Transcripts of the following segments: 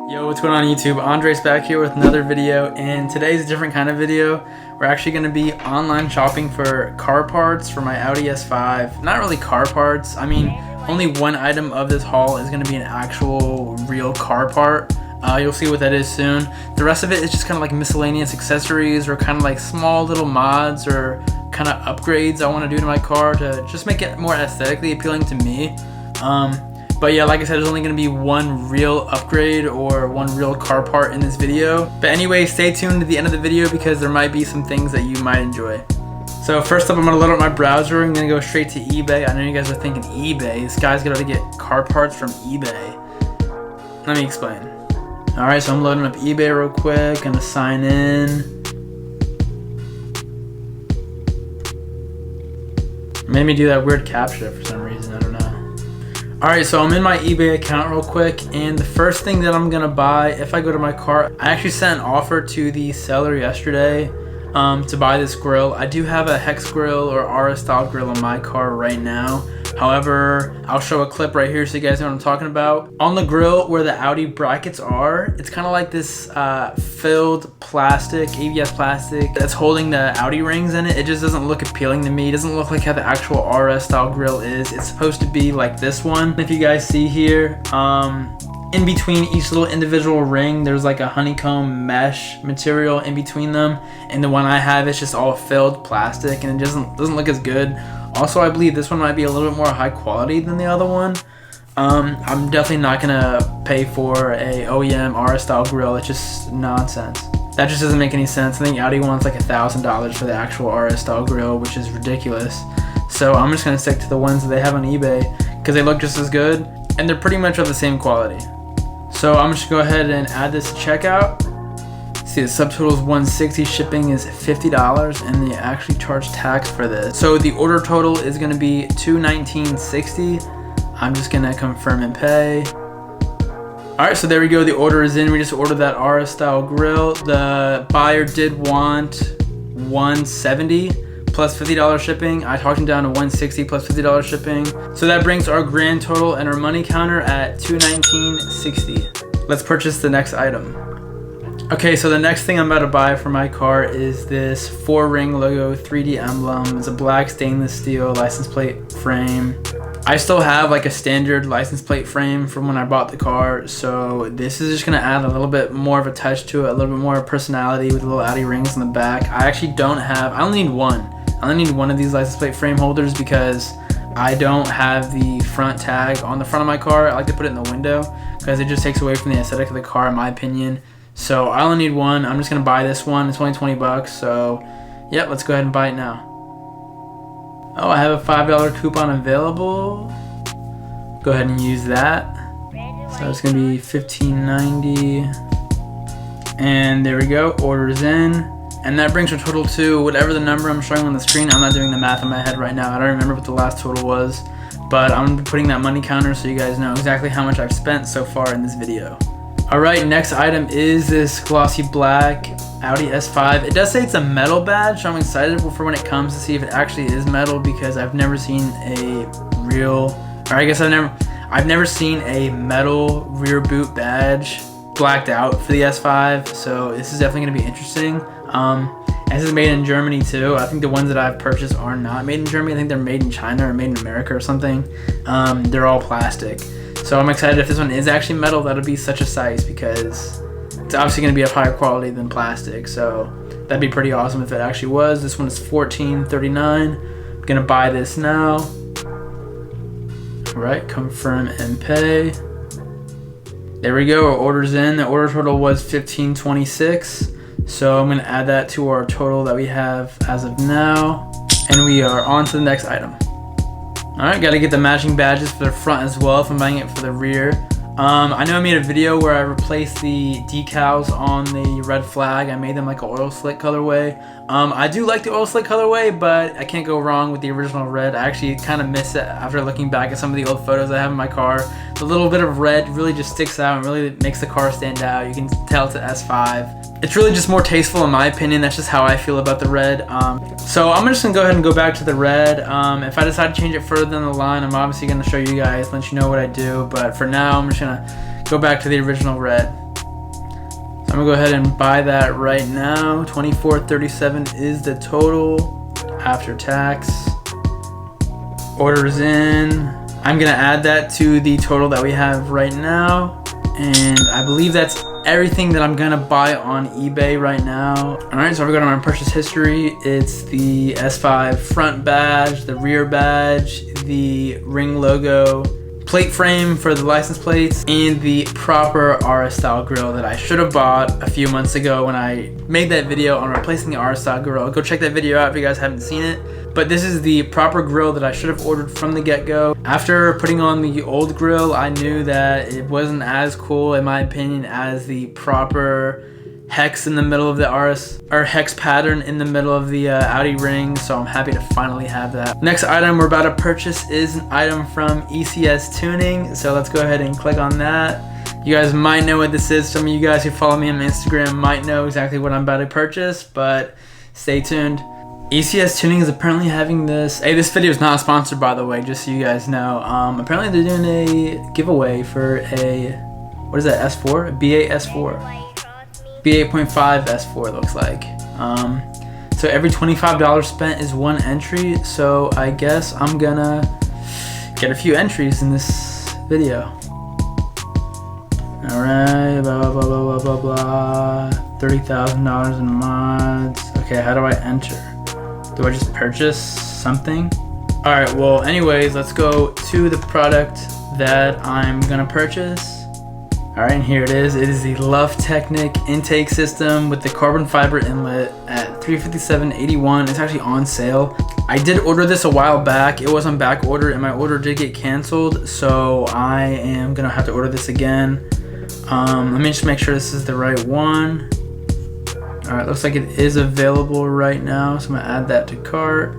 Yo, what's going on YouTube? Andres back here with another video, and today's a different kind of video. We're actually going to be online shopping for car parts for my Audi S5. Not really car parts. I mean, only one item of this haul is going to be an actual real car part. You'll see what that is soon. The rest of it is just kind of like miscellaneous accessories or kind of like small little mods or kind of upgrades I want to do to my car to just make it more aesthetically appealing to me. But yeah, like I said, there's only going to be one real upgrade or one real car part in this video. But anyway, stay tuned to the end of the video because there might be some things that you might enjoy. So first up, I'm going to load up my browser. I'm going to go straight to eBay. I know you guys are thinking eBay. This guy's going to get car parts from eBay. Let me explain. Alright, so I'm loading up eBay real quick. Going to sign in. Made me do that weird captcha for some reason. I don't know. Alright, so I'm in my eBay account real quick, and the first thing that I'm gonna buy if I go to my car, I actually sent an offer to the seller yesterday to buy this grill. I do have a hex grill or RS style grill on my car right now. However, I'll show a clip right here so you guys know what I'm talking about. On the grill where the Audi brackets are, it's kind of like this filled plastic, ABS plastic that's holding the Audi rings in it. It just doesn't look appealing to me. It doesn't look like how the actual RS style grill is. It's supposed to be like this one. If you guys see here, in between each little individual ring, there's like a honeycomb mesh material in between them. And the one I have is just all filled plastic and it doesn't look as good. Also, I believe this one might be a little bit more high quality than the other one. I'm definitely not gonna pay for a OEM RS style grill. It's just nonsense. That just doesn't make any sense. I think Audi wants like $1,000 for the actual RS style grill, which is ridiculous. So I'm just gonna stick to the ones that they have on eBay because they look just as good and they're pretty much of the same quality. So I'm just gonna go ahead and add this to checkout. See, the subtotal is $160, shipping is $50, and they actually charge tax for this. So the order total is gonna be $219.60. I'm just gonna confirm and pay. All right, so there we go. The order is in. We just ordered that RS style grill. The buyer did want $170 plus $50 shipping. I talked him down to $160 plus $50 shipping. So that brings our grand total and our money counter at $219.60. Let's purchase the next item. Okay, so the next thing I'm about to buy for my car is this 4-ring logo 3D emblem. It's a black stainless steel license plate frame. I still have like a standard license plate frame from when I bought the car, so this is just gonna add a little bit more of a touch to it, a little bit more personality with the little Audi rings in the back. I only need one. I only need one of these license plate frame holders because I don't have the front tag on the front of my car. I like to put it in the window because it just takes away from the aesthetic of the car in my opinion. So I only need one. I'm just gonna buy this one. It's only 20 bucks. So yeah, let's go ahead and buy it now. Oh, I have a $5 coupon available. Go ahead and use that. So it's gonna be $15.90. And there we go, orders in. And that brings our total to whatever the number I'm showing on the screen. I'm not doing the math in my head right now. I don't remember what the last total was, but I'm gonna be putting that money counter so you guys know exactly how much I've spent so far in this video. Alright, next item is this glossy black Audi S5. It does say it's a metal badge, so I'm excited for when it comes to see if it actually is metal because I've never seen a real, or I guess I've never seen a metal rear boot badge blacked out for the S5, so this is definitely going to be interesting. This is made in Germany too. I think the ones that I've purchased are not made in Germany. I think they're made in China or made in America or something. They're all plastic. So I'm excited if this one is actually metal. That'll be such a sight because it's obviously going to be of higher quality than plastic. So that'd be pretty awesome if it actually was. This one is $14.39. I'm going to buy this now. All right, confirm and pay. There we go. Our order's in. The order total was $15.26. So I'm going to add that to our total that we have as of now. And we are on to the next item. Alright, gotta get the matching badges for the front as well if I'm buying it for the rear. I know I made a video where I replaced the decals on the red flag. I made them like an oil slick colorway. I do like the oil slick colorway, but I can't go wrong with the original red. I actually kind of miss it after looking back at some of the old photos I have in my car. The little bit of red really just sticks out and really makes the car stand out. You can tell it's an S5. It's really just more tasteful in my opinion. That's just how I feel about the red. So I'm just gonna go ahead and go back to the red. If I decide to change it further down the line, I'm obviously gonna show you guys, let you know what I do. But for now, I'm just gonna go back to the original red. I'm gonna go ahead and buy that right now. $24.37 is the total after tax. Orders in. I'm gonna add that to the total that we have right now. And I believe that's everything that I'm gonna buy on eBay right now. All right, so if we go to my purchase history, it's the S5 front badge, the rear badge, the ring logo, plate frame for the license plates, and the proper RS style grill that I should have bought a few months ago when I made that video on replacing the RS style grill. Go check that video out if you guys haven't seen it. But this is the proper grill that I should have ordered from the get-go. After putting on the old grill, I knew that it wasn't as cool, in my opinion, as the proper hex in the middle of the RS, or hex pattern in the middle of the Audi ring, so I'm happy to finally have that. Next item we're about to purchase is an item from ECS Tuning, so let's go ahead and click on that. You guys might know what this is. Some of you guys who follow me on Instagram might know exactly what I'm about to purchase, but stay tuned. ECS Tuning is apparently having this. Hey, this video is not sponsored, by the way, just so you guys know. Apparently they're doing a giveaway for a, what is that, S4? A B8 S4. B8.5 S4 looks like. So every $25 spent is one entry, so I guess I'm gonna get a few entries in this video. Alright, blah blah blah blah blah blah. $30,000 in mods. Okay, how do I enter? Do I just purchase something? Alright, well anyways, let's go to the product that I'm gonna purchase. Alright, and here it is. It is the Luft Technik intake system with the carbon fiber inlet at $357.81. It's actually on sale. I did order this a while back. It was on back order and my order did get canceled, so I am gonna have to order this again. Let me just make sure this is the right one. Alright, looks like it is available right now, so I'm gonna add that to cart.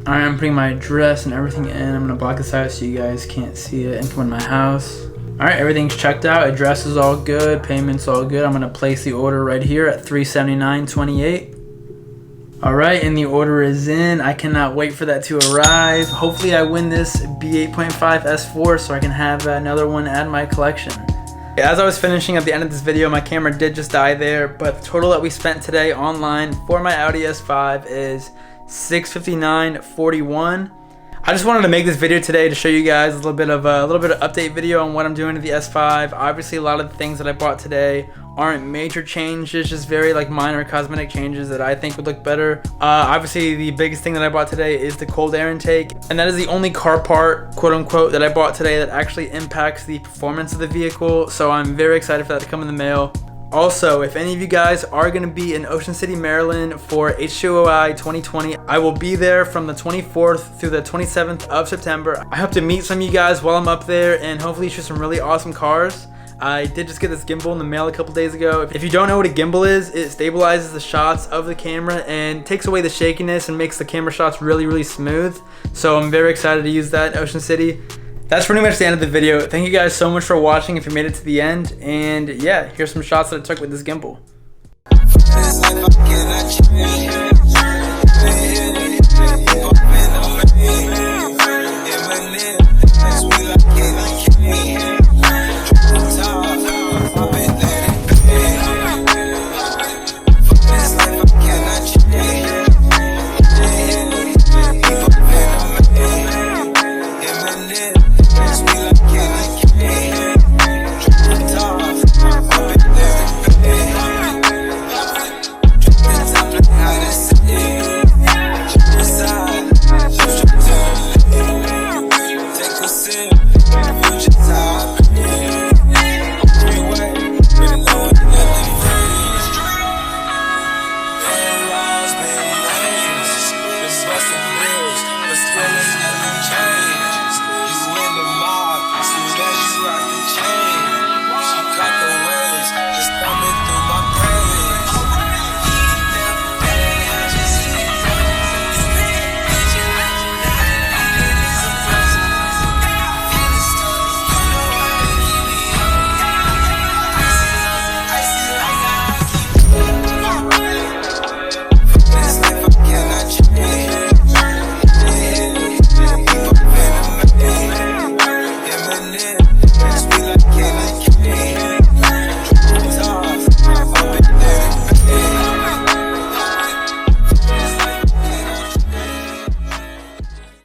Alright, I'm putting my address and everything in. I'm gonna block this out so you guys can't see it and come in my house. Alright, everything's checked out. Address is all good, payment's all good. I'm gonna place the order right here at $379.28. Alright, and the order is in. I cannot wait for that to arrive. Hopefully I win this B8.5 S4 so I can have another one add my collection. As I was finishing at the end of this video, my camera did just die there, but the total that we spent today online for my Audi S5 is $659.41. I just wanted to make this video today to show you guys a little bit of update video on what I'm doing to the S5. Obviously, a lot of the things that I bought today aren't major changes, just very like minor cosmetic changes that I think would look better. Obviously, the biggest thing that I bought today is the cold air intake, and that is the only car part, quote unquote, that I bought today that actually impacts the performance of the vehicle. So I'm very excited for that to come in the mail. Also, if any of you guys are going to be in Ocean City, Maryland for H2OI 2020, I will be there from the 24th through the 27th of September. I hope to meet some of you guys while I'm up there and hopefully shoot some really awesome cars. I did just get this gimbal in the mail a couple days ago. If you don't know what a gimbal is, it stabilizes the shots of the camera and takes away the shakiness and makes the camera shots really, really smooth. So I'm very excited to use that in Ocean City. That's pretty much the end of the video. Thank you guys so much for watching if you made it to the end. And yeah, here's some shots that I took with this gimbal.